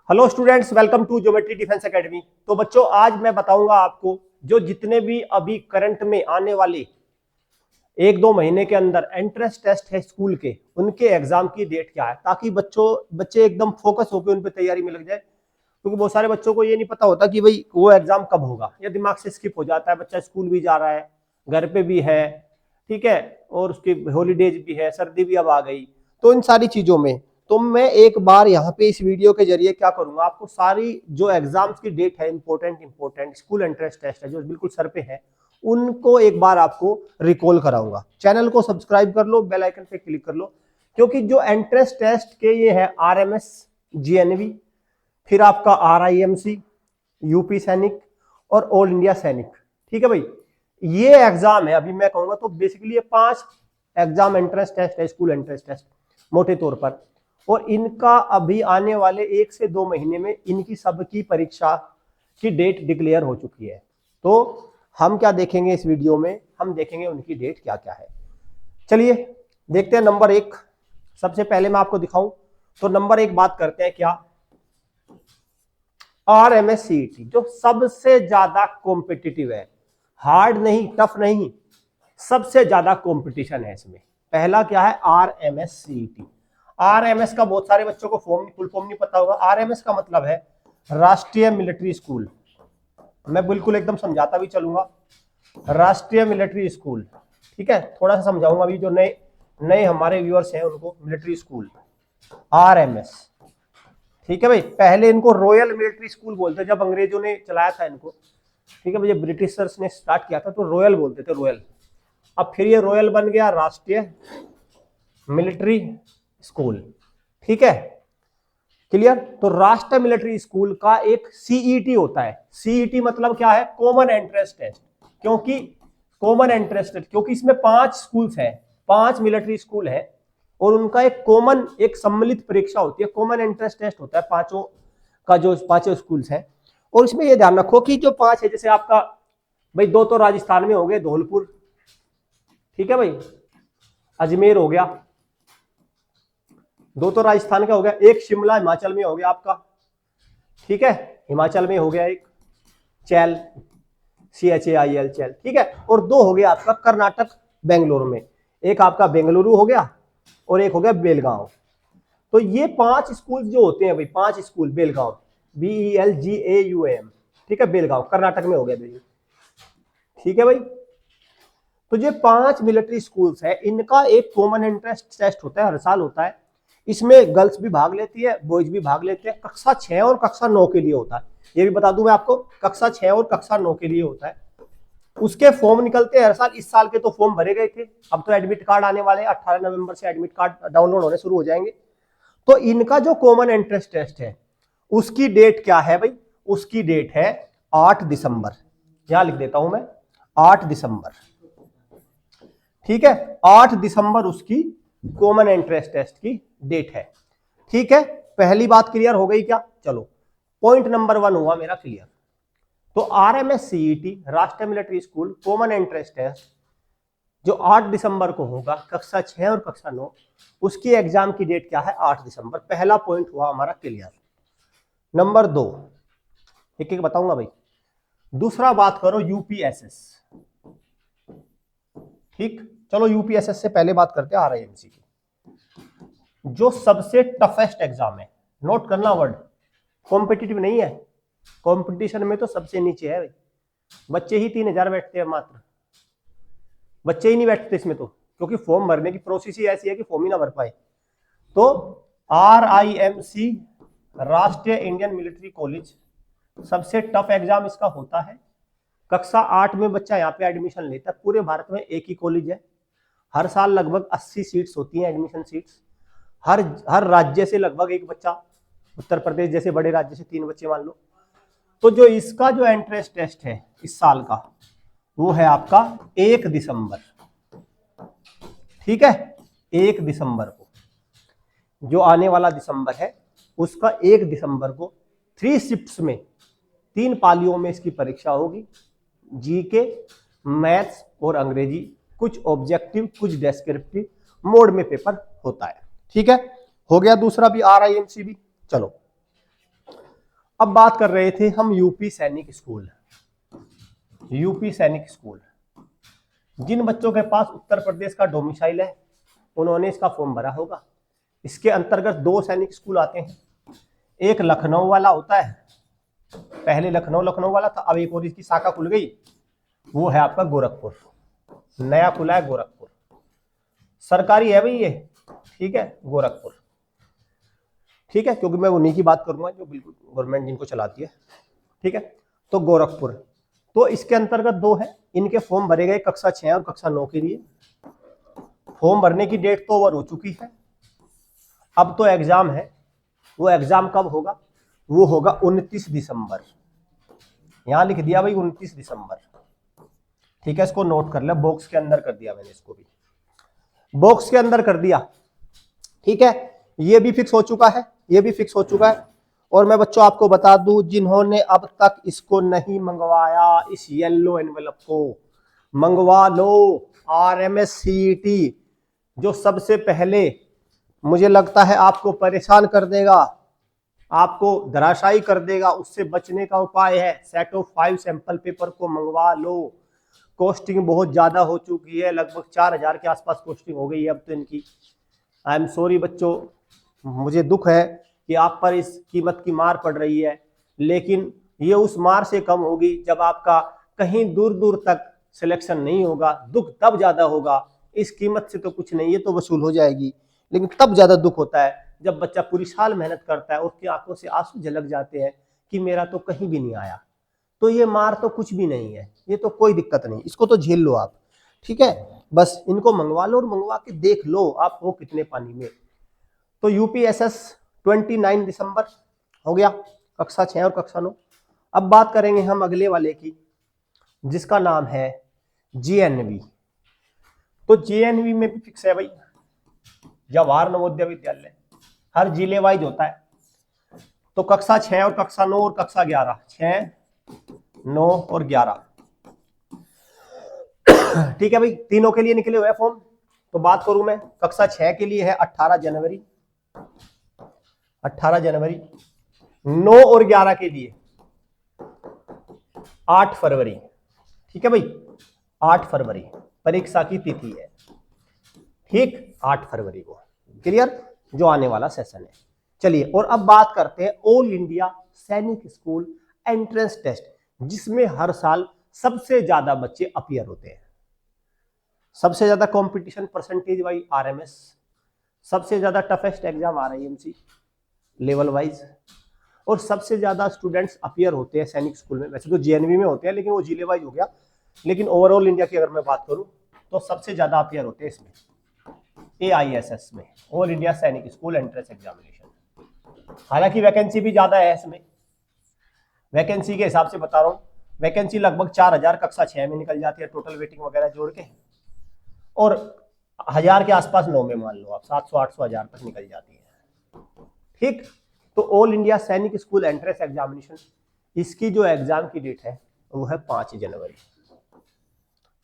Hello students, welcome to geometry defence academy. तो बच्चों, आज मैं बताऊंगा आपको जो जितने भी अभी करंट में आने वाले 1-2 महीने के अंदर एंट्रेंस टेस्ट है स्कूल के, उनके एग्जाम की डेट क्या है, ताकि बच्चे एकदम फोकस होकर उन पर तैयारी में लग जाए। क्योंकि बहुत सारे बच्चों को ये नहीं पता होता कि भाई वो एग्जाम कब होगा, या दिमाग से स्किप हो जाता है। बच्चा स्कूल भी जा रहा है, घर पे भी है, ठीक है, और उसकी हॉलीडेज भी है, सर्दी भी अब आ गई। तो इन सारी चीजों में तो मैं एक बार यहाँ पे इस वीडियो के जरिए क्या करूंगा, आपको सारी जो एग्जाम्स की डेट है, इंपॉर्टेंट स्कूल एंट्रेंस टेस्ट है जो बिल्कुल सर पे है, उनको एक बार आपको रिकॉल कराऊंगा। चैनल को सब्सक्राइब कर लो, बेल आइकन पे क्लिक कर लो, क्योंकि जो एंट्रेंस टेस्ट के ये है आरएमएस, जीएनवी, फिर आपका आरआईएमसी, यूपी सैनिक और ऑल इंडिया सैनिक, ठीक है भाई, ये एग्जाम है। अभी मैं कहूंगा तो बेसिकली ये 5 एग्जाम एंट्रेंस टेस्ट है, स्कूल एंट्रेंस टेस्ट मोटे तौर पर। और इनका अभी आने वाले 1 से 2 महीने में इनकी सबकी परीक्षा की डेट डिक्लेयर हो चुकी है। तो हम क्या देखेंगे इस वीडियो में, हम देखेंगे उनकी डेट क्या क्या है। चलिए देखते हैं। नंबर 1 सबसे पहले मैं आपको दिखाऊं तो नंबर 1 बात करते हैं क्या, आरएमएस सीईटी, जो सबसे ज्यादा कॉम्पिटिटिव है। हार्ड नहीं, टफ नहीं, सबसे ज्यादा कंपटीशन है इसमें। पहला क्या है, आरएमएस सीईटी। आरएमएस का बहुत सारे बच्चों को फुल फॉर्म नहीं पता होगा। आरएमएस का मतलब है राष्ट्रीय मिलिट्री स्कूल। मैं बिल्कुल एकदम समझाता भी चलूंगा, राष्ट्रीय मिलिट्री स्कूल, ठीक है। थोड़ा सा समझाऊंगा अभी जो नए नए हमारे व्यूअर्स हैं उनको, मिलिट्री स्कूल आरएमएस, ठीक है भाई। पहले इनको रॉयल मिलिट्री स्कूल बोलते, जब अंग्रेजों ने चलाया था इनको, ठीक है भाई, जब ब्रिटिशर्स ने स्टार्ट किया था तो रॉयल बोलते थे, रॉयल। अब फिर ये रॉयल बन गया राष्ट्रीय मिलिट्री स्कूल, ठीक है, क्लियर। तो राष्ट्रीय मिलिट्री स्कूल का एक सीईटी होता है। सीईटी मतलब क्या है, कॉमन एंट्रेंस टेस्ट। क्योंकि कॉमन एंट्रेंस टेस्ट, क्योंकि इसमें 5 स्कूल्स हैं, 5 मिलिट्री स्कूल है, और उनका एक कॉमन, एक सम्मिलित परीक्षा होती है, कॉमन एंट्रेंस टेस्ट होता है पांचों का, जो 5 स्कूल्स हैं। और इसमें यह ध्यान रखो कि जो 5 है, जैसे आपका भाई 2 तो राजस्थान में हो गए, धौलपुर, ठीक है भाई, अजमेर हो गया, 2 तो राजस्थान का हो गया, एक शिमला हिमाचल में हो गया आपका, ठीक है, हिमाचल में हो गया एक, चैल, CHAIL चैल, ठीक है। और 2 हो गया आपका कर्नाटक बेंगलुरु में, एक आपका बेंगलुरु हो गया और एक हो गया बेलगांव। तो ये 5 स्कूल जो होते हैं भाई, 5 स्कूल, बेलगांव, BELGAUM, ठीक है, बेलगांव कर्नाटक में हो गया भाई, ठीक है भाई। तो ये 5 मिलिट्री स्कूल्स है, इनका एक कॉमन एंट्रेंस टेस्ट होता है, हर साल होता है। इसमें गर्ल्स भी भाग लेती है, बॉयज भी भाग लेते हैं। कक्षा 6 और कक्षा 9 के लिए होता है, ये भी बता दूं मैं आपको, कक्षा 6 और कक्षा 9 के लिए होता है। उसके फॉर्म निकलते हैं हर साल। इस साल के तो फॉर्म भरे गए थे, अब तो एडमिट कार्ड आने वाले हैं, 18 नवंबर से एडमिट कार्ड डाउनलोड होने शुरू हो जाएंगे। तो इनका जो कॉमन एंट्रेंस टेस्ट है, उसकी डेट क्या है भाई, उसकी डेट है 8 दिसंबर। यहां लिख देता हूं मैं, 8 दिसंबर, ठीक है, 8 दिसंबर उसकी कॉमन एंट्रेंस टेस्ट की डेट है, ठीक है। पहली बात क्लियर हो गई क्या? चलो, पॉइंट नंबर 1 हुआ मेरा क्लियर। तो RMS CET, Rashtriya military school common entrance test, जो 8 दिसंबर को होगा, कक्षा 6 और कक्षा 9, उसकी एग्जाम की डेट क्या है, 8 दिसंबर। पहला पॉइंट हुआ हमारा क्लियर। नंबर 2, एक एक बताऊंगा भाई। दूसरा बात करो यूपीएसएस, ठीक। चलो यूपीएसएस से पहले बात करते हैं आरआईएमसी की, जो सबसे टफेस्ट एग्जाम है। नोट करना वर्ड, कॉम्पिटिटिव नहीं है, कंपटीशन में तो सबसे नीचे है भाई। बच्चे ही 3000 बैठते हैं मात्र, बच्चे ही नहीं बैठते इसमें तो, क्योंकि फॉर्म भरने की प्रोसेस ही ऐसी है कि फॉर्म ही ना भर पाए। तो आरआईएमसी, राष्ट्रीय इंडियन मिलिट्री कॉलेज, सबसे टफ एग्जाम इसका होता है। कक्षा 8 में बच्चा यहाँ पे एडमिशन लेता है। पूरे भारत में एक ही कॉलेज है, हर साल लगभग 80 सीट्स होती हैं, एडमिशन सीट्स। हर राज्य से लगभग एक बच्चा, उत्तर प्रदेश जैसे बड़े राज्य से 3 बच्चे मान लो। तो जो इसका जो एंट्रेंस टेस्ट है इस साल का, वो है आपका 1 दिसंबर, ठीक है, 1 दिसंबर को, जो आने वाला दिसंबर है, उसका 1 दिसंबर को 3 शिफ्ट्स में, 3 पालियों में इसकी परीक्षा होगी। जीके, मैथ्स और अंग्रेजी, कुछ ऑब्जेक्टिव कुछ डेस्क्रिप्टिव मोड में पेपर होता है, ठीक है। हो गया दूसरा भी, आरआईएमसी भी। चलो अब बात कर रहे थे हम यूपी सैनिक स्कूल। यूपी सैनिक स्कूल, जिन बच्चों के पास उत्तर प्रदेश का डोमिसाइल है उन्होंने इसका फॉर्म भरा होगा। इसके अंतर्गत दो सैनिक स्कूल आते हैं, एक लखनऊ वाला होता है, पहले लखनऊ वाला था, अब एक और इसकी शाखा खुल गई, वो है आपका गोरखपुर, नया खुला है गोरखपुर, सरकारी है भाई ये, ठीक है, गोरखपुर, ठीक है, क्योंकि मैं उन्हीं की बात करूंगा जो बिल्कुल गवर्नमेंट जिनको चलाती है, ठीक है। तो गोरखपुर, तो इसके अंतर्गत दो है, इनके फॉर्म भरे गए कक्षा 6 और कक्षा 9 के लिए। फॉर्म भरने की डेट तो ओवर हो चुकी है, अब तो एग्जाम है। वो एग्जाम कब होगा? वो होगा 29 दिसंबर। यहां लिख दिया भाई 29 दिसंबर, ठीक है, इसको नोट कर ले, बॉक्स के अंदर कर दिया मैंने, इसको भी बॉक्स के अंदर कर दिया, ठीक है। ये भी फिक्स हो चुका है, ये भी फिक्स हो चुका है। और मैं बच्चों आपको बता दूं, जिन्होंने अब तक इसको नहीं मंगवाया, इस येलो एनवेलप को मंगवा लो। RMSCET जो सबसे पहले मुझे लगता है आपको परेशान कर देगा, आपको धराशायी कर देगा, उससे बचने का उपाय है सेट ऑफ 5 सैंपल पेपर को मंगवा लो। कॉस्टिंग बहुत ज्यादा हो चुकी है, लगभग 4000 के आसपास कॉस्टिंग हो गई है अब तो इनकी। आई एम सॉरी बच्चों, मुझे दुख है कि आप पर इस कीमत की मार पड़ रही है, लेकिन ये उस मार से कम होगी जब आपका कहीं दूर दूर तक सिलेक्शन नहीं होगा। दुख तब ज्यादा होगा, इस कीमत से तो कुछ नहीं, ये तो वसूल हो जाएगी, लेकिन तब ज्यादा दुख होता है जब बच्चा पूरी साल मेहनत करता है और उसकी आंखों से आंसू झलक जाते हैं कि मेरा तो कहीं भी नहीं आया। तो ये मार तो कुछ भी नहीं है, ये तो कोई दिक्कत नहीं, इसको तो झेल लो आप, ठीक है। बस इनको मंगवा लो और मंगवा के देख लो आप हो कितने पानी में। तो UPSS 29 दिसंबर हो गया, कक्षा 6 और कक्षा 9। अब बात करेंगे हम अगले वाले की, जिसका नाम है JNV। तो JNV में भी फिक्स है भाई, जवाहर नवोदय विद्यालय, हर जिले वाइज होता है। तो कक्षा 6 और कक्षा 9 और कक्षा 11, 6, 9 और 11, ठीक है भाई, तीनों के लिए निकले हुए फॉर्म। तो बात करूं मैं, कक्षा 6 के लिए है 18 जनवरी, 18 जनवरी, 9 और 11 के लिए 8 फरवरी, ठीक है भाई, 8 फरवरी परीक्षा की तिथि है, ठीक, 8 फरवरी को, क्लियर, जो आने वाला सेशन है। चलिए, और अब बात करते हैं ऑल इंडिया सैनिक स्कूल एंट्रेंस टेस्ट, जिसमें हर साल सबसे ज्यादा बच्चे अपीयर होते हैं। सबसे ज्यादा कंपटीशन परसेंटेज वाइज RMS, सबसे ज्यादा toughest exam RIMC level wise, और सबसे ज्यादा स्टूडेंट्स अपीयर होते हैं सैनिक स्कूल में। वैसे तो JNV में होते हैं, लेकिन वो जिले वाइज हो गया, लेकिन ओवरऑल इंडिया की अगर मैं बात करूं तो सबसे ज्यादा अपीयर होते हैं इसमें, AISS में, ऑल इंडिया सैनिक स्कूल एंट्रेंस एग्जामिनेशन। हालांकि वैकेंसी भी ज्यादा है इसमें, वैकेंसी के हिसाब से बता रहा हूँ, वैकेंसी लगभग 4000 कक्षा 6 में निकल जाती है, टोटल वेटिंग वगैरह जोड़ के, और 1000 के आसपास 9 में मान लो आप, 700 800 1000 तक निकल जाती है, ठीक। तो ऑल इंडिया सैनिक स्कूल एंट्रेंस एग्जामिनेशन, इसकी जो एग्जाम की डेट है वो है 5 जनवरी,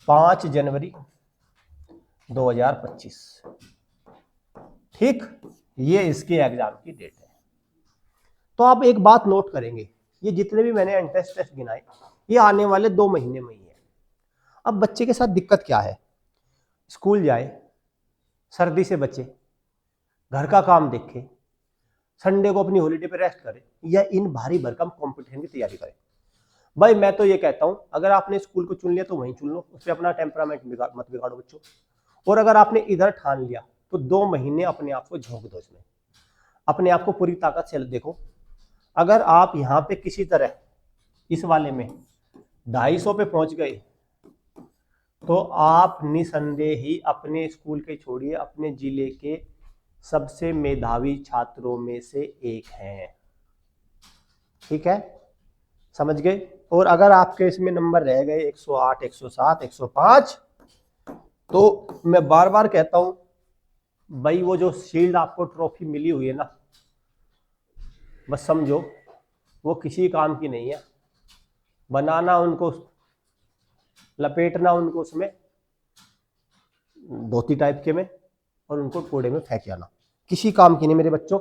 5 जनवरी 2025, ठीक, ये इसके एग्जाम की डेट है। तो आप एक बात नोट करेंगे, ये जितने भी मैंने एंट्रेंस टेस्ट गिनाए, ये आने वाले 2 महीने में ही है। अब बच्चे के साथ दिक्कत क्या है? स्कूल जाए, सर्दी से बचे, घर का काम देखे, संडे को अपनी हॉलीडे पे रेस्ट करे, या इन भारी भरकम कंपटीशन की तैयारी करे। भाई मैं तो ये कहता हूं, अगर आपने स्कूल को चुन लिया तो वहीं चुन लो, उस पर अपना टेम्परामेंट मत बिगाड़ो बच्चों। और अगर आपने इधर ठान लिया तो 2 महीने अपने आप को झोंक दो इसमें, अपने आप को पूरी ताकत से देखो। अगर आप यहाँ पे किसी तरह इस वाले में 250 पे पहुंच गए तो आप निसंदेह ही अपने स्कूल के छोड़िए, अपने जिले के सबसे मेधावी छात्रों में से एक हैं, ठीक है, समझ गए। और अगर आपके इसमें नंबर रह गए 108, 107, 105, तो मैं बार बार कहता हूं भाई, वो जो शील्ड आपको ट्रॉफी मिली हुई है ना, बस समझो वो किसी काम की नहीं है। बनाना उनको, लपेटना उनको उसमें धोती टाइप के में, और उनको कूड़े में फेंक आना, किसी काम की नहीं मेरे बच्चों।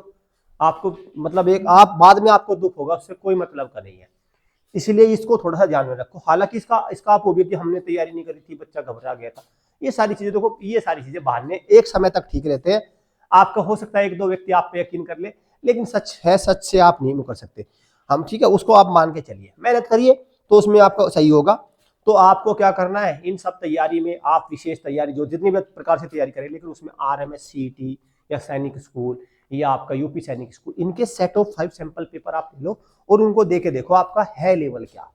आपको मतलब एक आप बाद में आपको दुख होगा, उससे कोई मतलब का नहीं है। इसलिए इसको थोड़ा सा ध्यान में रखो। हालांकि इसका आप होगी कि हमने तैयारी नहीं करी थी, बच्चा घबरा गया था, ये सारी चीजें देखो, ये सारी चीजें बहाने एक समय तक ठीक रहते हैं। आपका हो सकता है एक दो व्यक्ति आप पे यकीन कर ले, लेकिन सच है, सच से आप नहीं मुकर सकते हम, ठीक है। उसको आप मान के चलिए, मेहनत करिए तो उसमें आपका सही होगा। तो आपको क्या करना है, इन सब तैयारी में आप विशेष तैयारी जो जितनी भी प्रकार से तैयारी करें, लेकिन उसमें RMS CET या सैनिक स्कूल या आपका यूपी सैनिक स्कूल, इनके सेट ऑफ 5 सैंपल पेपर आप ले लो और उनको दे के देखो आपका है लेवल क्या,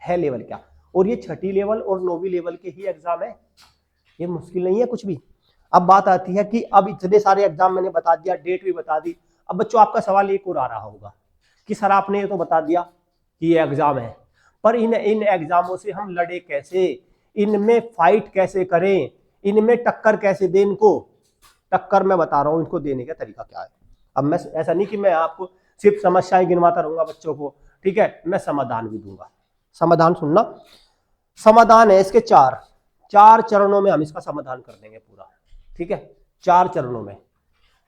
है लेवल क्या। और ये 6ठी लेवल और 9वीं लेवल के ही एग्जाम है, ये मुश्किल नहीं है कुछ भी। अब बात आती है कि अब इतने सारे एग्जाम मैंने बता दिया, डेट भी बता दी। अब बच्चों आपका सवाल एक और आ रहा होगा कि सर आपने ये तो बता दिया कि ये एग्जाम है, पर इन एग्जामों से हम लड़े कैसे, इनमें फाइट कैसे करें, इनमें टक्कर कैसे दें। इनको टक्कर मैं बता रहा हूं, इनको देने का तरीका क्या है। अब मैं ऐसा नहीं कि मैं आपको सिर्फ समस्याएं गिनवाता रहूंगा बच्चों को, ठीक है, मैं समाधान भी दूंगा। समाधान सुनना, समाधान है इसके चार चरणों में हम इसका समाधान कर देंगे पूरा, ठीक है, 4 चरणों में।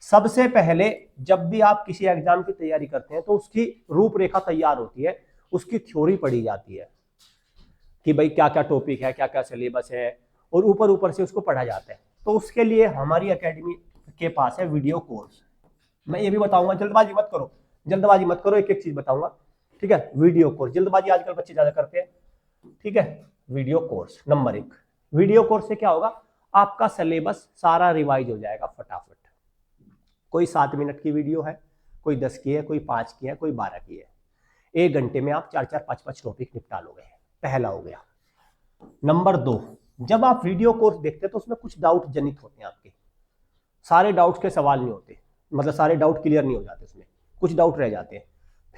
सबसे पहले जब भी आप किसी एग्जाम की तैयारी करते हैं तो उसकी रूपरेखा तैयार होती है, उसकी थ्योरी पढ़ी जाती है कि भाई क्या क्या टॉपिक है, क्या क्या सिलेबस है, और ऊपर ऊपर से उसको पढ़ा जाता है। तो उसके लिए हमारी एकेडमी के पास है वीडियो कोर्स। मैं ये भी बताऊंगा, जल्दबाजी मत करो, जल्दबाजी मत करो, एक एक चीज बताऊंगा, ठीक है। वीडियो कोर्स, जल्दबाजी आजकल बच्चे ज्यादा करते हैं, ठीक है। Video course number 1, video course से क्या होगा, आपका सिलेबस सारा रिवाइज हो जाएगा फटाफट। कोई 7 मिनट की वीडियो है, कोई 10 की है, कोई 5 की है, कोई 12 की है। 1 घंटे में आप 4-4, 5-5 टॉपिक निपटा लोगे, पहला हो गया। नंबर 2, जब आप वीडियो कोर्स देखते हैं तो उसमें कुछ डाउट जनित होते हैं आपके, सारे डाउट्स के सवाल नहीं होते, मतलब सारे डाउट क्लियर नहीं हो जाते, उसमें कुछ डाउट रह जाते हैं।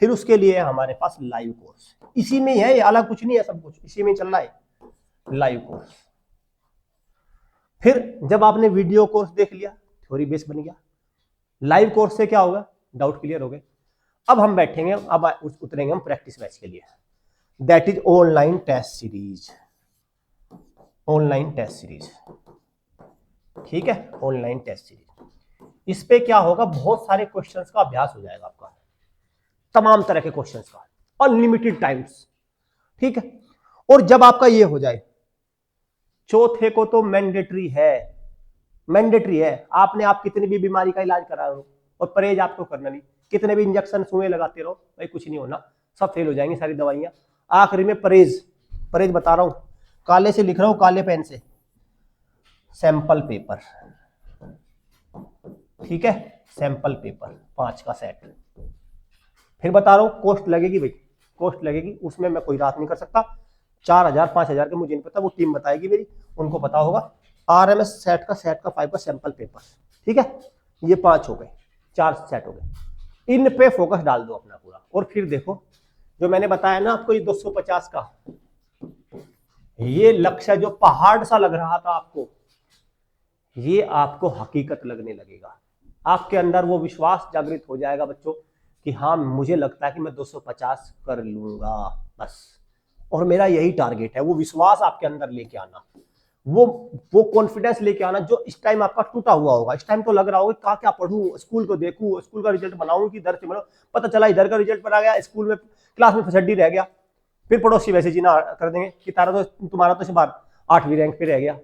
फिर उसके लिए हमारे पास लाइव कोर्स, इसी में है, ये अलग कुछ नहीं है, सब कुछ इसी में चल रहा है, लाइव कोर्स। फिर जब आपने वीडियो कोर्स देख लिया, थ्योरी बेस बन गया, लाइव कोर्स से क्या होगा, डाउट क्लियर हो गए। अब हम बैठेंगे, अब उतरेंगे हम प्रैक्टिस बैच के लिए, that is online test series, online test series, ठीक है, ऑनलाइन टेस्ट सीरीज। इस पे क्या होगा, बहुत सारे क्वेश्चंस का अभ्यास हो जाएगा आपका, तमाम तरह के क्वेश्चंस का, अनलिमिटेड टाइम्स, ठीक है। और जब आपका ये हो जाए, चौथे को तो मैंडेटरी है, मैंडेटरी है, आपने आप कितनी भी बीमारी का इलाज करा हो और परहेज आपको करना नहीं, कितने भी इंजेक्शन सुई लगाते रहो, भाई कुछ नहीं होना, सब फेल हो जाएंगी सारी दवाइयां। आखिरी में परहेज, परहेज बता रहा हूं, काले से लिख रहा हूं, काले पेन से, सैंपल पेपर, ठीक है, सैंपल पेपर 5 का सेट। फिर बता रहा हूं, कॉस्ट लगेगी भाई, कॉस्ट लगेगी, उसमें मैं कोई रात नहीं कर सकता, 4000 5000 के मुझे नहीं पता, वो टीम बताएगी मेरी, उनको पता होगा। RMS सेट का 5 का सैंपल पेपर, ठीक है, ये 5 हो गए, 4 सेट हो गए, इन पे फोकस डाल दो अपना पूरा। और फिर देखो जो मैंने बताया ना आपको, ये 250 का ये लक्ष्य जो पहाड़ सा लग रहा था आपको, ये आपको हकीकत लगने लगेगा, आपके अंदर वो विश्वास जागृत हो जाएगा बच्चों कि हाँ मुझे लगता है कि मैं 250 कर लूंगा बस, और मेरा यही टारगेट है। वो विश्वास आपके अंदर लेके आना, वो कॉन्फिडेंस लेके आना जो इस टाइम आपका टूटा हुआ होगा। इस टाइम तो लग रहा होगा क्या क्या पढ़ूं, स्कूल को देखूं, स्कूल का रिजल्ट बनाऊं कि इधर से बनाऊं, पता चला इधर का रिजल्ट बना गया, स्कूल में क्लास में फसड्डी रह गया, फिर पड़ोसी वैसे जीना कर देंगे कि तुम्हारा तो बार 8वीं रैंक पे रह गया।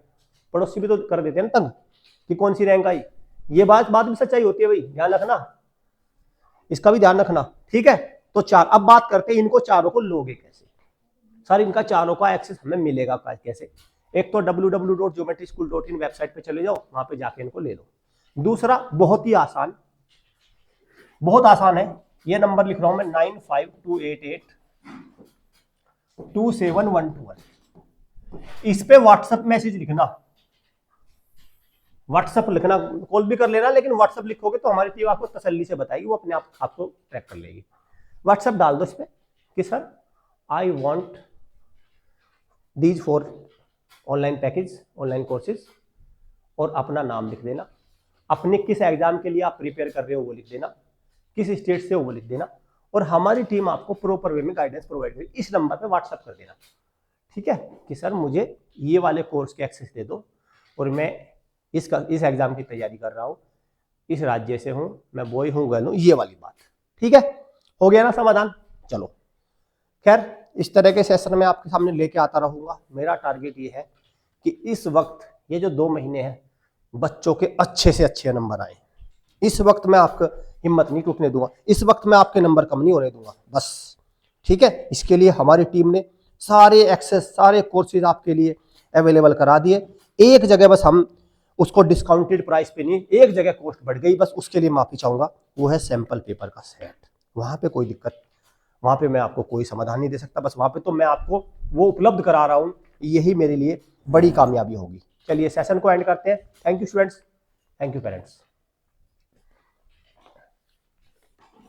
पड़ोसी भी तो कर देते हैं ना तंग कि कौन सी रैंक आई, ये बात भी सच्चाई होती है भाई, ध्यान रखना, इसका भी ध्यान रखना, ठीक है। तो 4, अब बात करते हैं इनको चारों को लोगे कैसे। सर इनका चारों का एक्सेस हमें मिलेगा कैसे, एक तो www.geometryschool.in वेबसाइट पे चले जाओ, वहां पे जाके इनको ले लो। दूसरा बहुत ही आसान, बहुत आसान है, ये नंबर लिख रहा हूं मैं 9528827121, इस पे व्हाट्सएप मैसेज लिखना, व्हाट्सएप लिखना, कॉल भी कर लेना, लेकिन व्हाट्सएप लिखोगे तो हमारी टीम आपको तसल्ली से बताएगी, वो अपने आप आपको ट्रैक कर लेगी। व्हाट्सएप डाल दो इस पे कि sir I want these 4 online package, online courses, और अपना नाम लिख देना, अपने किस एग्जाम के लिए आप प्रिपेयर कर रहे हो वो लिख देना, किस स्टेट से हो वो लिख देना, और हमारी टीम आपको प्रॉपर वे में गाइडेंस प्रोवाइड करेगी। इस नंबर पे व्हाट्सएप कर देना, ठीक है, कि सर मुझे ये वाले कोर्स के एक्सेस दे दो और मैं इस एग्जाम की तैयारी कर रहा हूँ, इस राज्य से हूं, मैं बॉय हूं, गर्ल हूं, ये वाली बात। ठीक है, हो गया ना समाधान। चलो खैर, इस तरह के सेशन में आपके सामने लेके आता रहूंगा। मेरा टारगेट ये है कि इस वक्त ये जो 2 महीने हैं बच्चों के अच्छे से अच्छे नंबर आए। इस वक्त मैं आपको हिम्मत नहीं टूटने दूंगा, इस वक्त मैं आपके नंबर कम नहीं होने दूंगा बस। ठीक है, इसके लिए हमारी टीम ने सारे एक्सेस, सारे कोर्सेज आपके लिए अवेलेबल करा दिए। एक जगह बस हम उसको डिस्काउंटेड प्राइस पे नहीं, एक जगह कॉस्ट बढ़ गई, बस उसके लिए माफी चाहूंगा। वो है सैंपल पेपर का सेट। वहां पे कोई दिक्कत, वहां पे मैं आपको कोई समाधान नहीं दे सकता, बस वहां पे तो मैं आपको वो उपलब्ध करा रहा हूं। यही मेरे लिए बड़ी कामयाबी होगी। चलिए सेशन को एंड करते हैं। Thank you students, thank you parents.